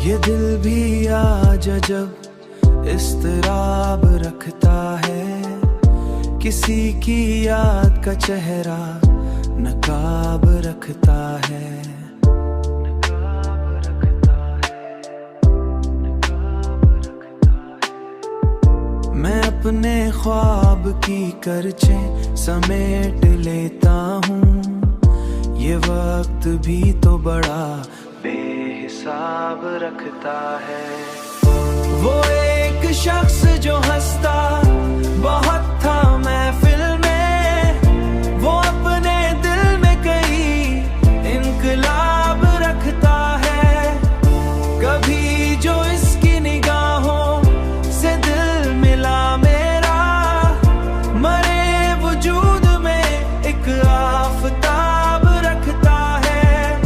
ये दिल भी आज जब इस्तराब रखता है, किसी की याद का चेहरा नकाब रखता है। मैं अपने ख्वाब की करचें समेट लेता हूँ, ये वक्त भी तो बड़ा बेहिसाब रखता है। वो एक शख्स जो हंसता बहुत था महफिल में, वो अपने दिल में कई इनकलाब रखता है। कभी जो इसकी निगाहों से दिल मिला मेरा, मरे वजूद में एक आफताब रखता है,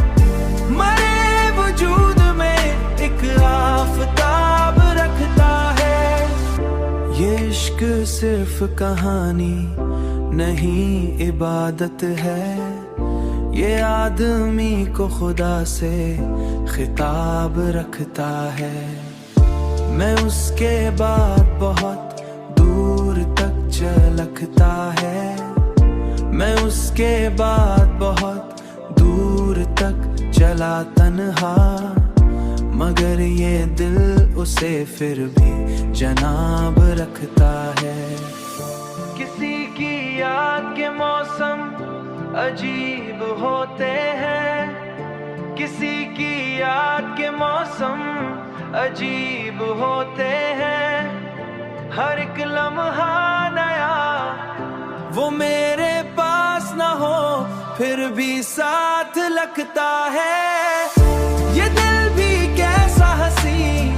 मरे वजूद में एक आफताब रखता है। ये इश्क सिर्फ कहानी नहीं इबादत है, ये आदमी को खुदा से खिताब रखता है। मैं उसके बाद बहुत दूर तक चलकता है, मैं उसके बाद बहुत दूर तक चला तन्हा, मगर ये दिल उसे फिर भी जनाब रखता है। किसी की याद के मौसम अजीब होते हैं, किसी की याद के मौसम अजीब होते हैं। हर एक लम्हा नया, वो मेरे पास ना हो फिर भी साथ लगता है। ये दिल भी कैसा हसीन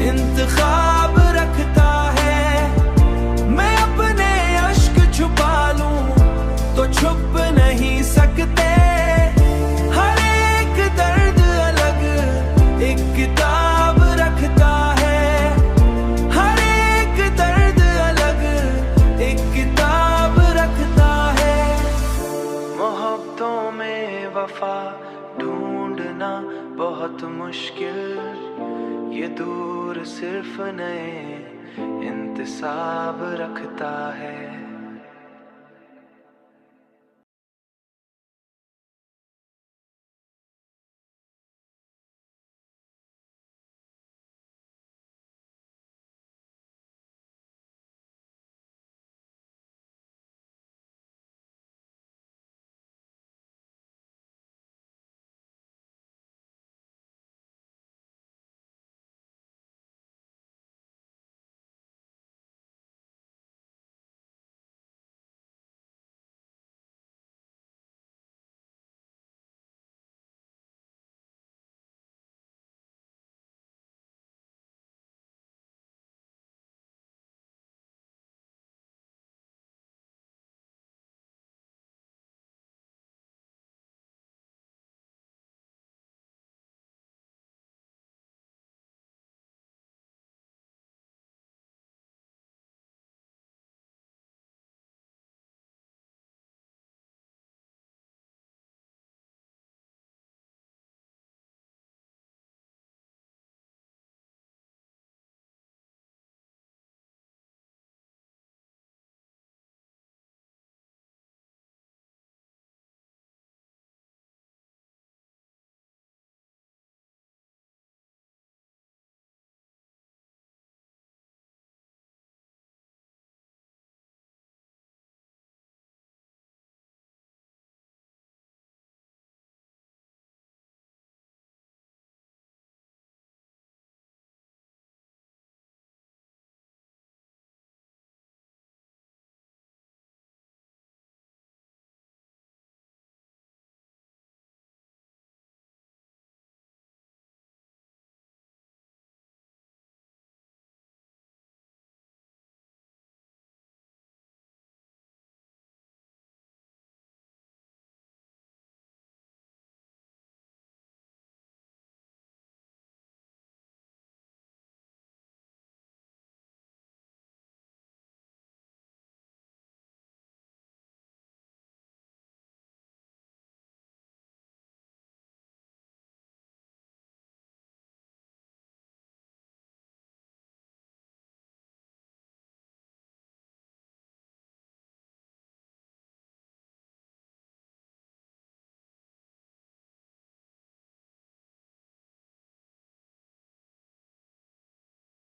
इंतखाब रखता है, मैं अपने अश्क छुपा लूं तो छुप नहीं सकते। हर एक दर्द अलग एक किताब रखता है, हर एक दर्द अलग एक किताब रखता है। मोहब्बतों में वफा ढूंढना बहुत मुश्किल, ये दूर सिर्फ नए इंतसाब रखता है।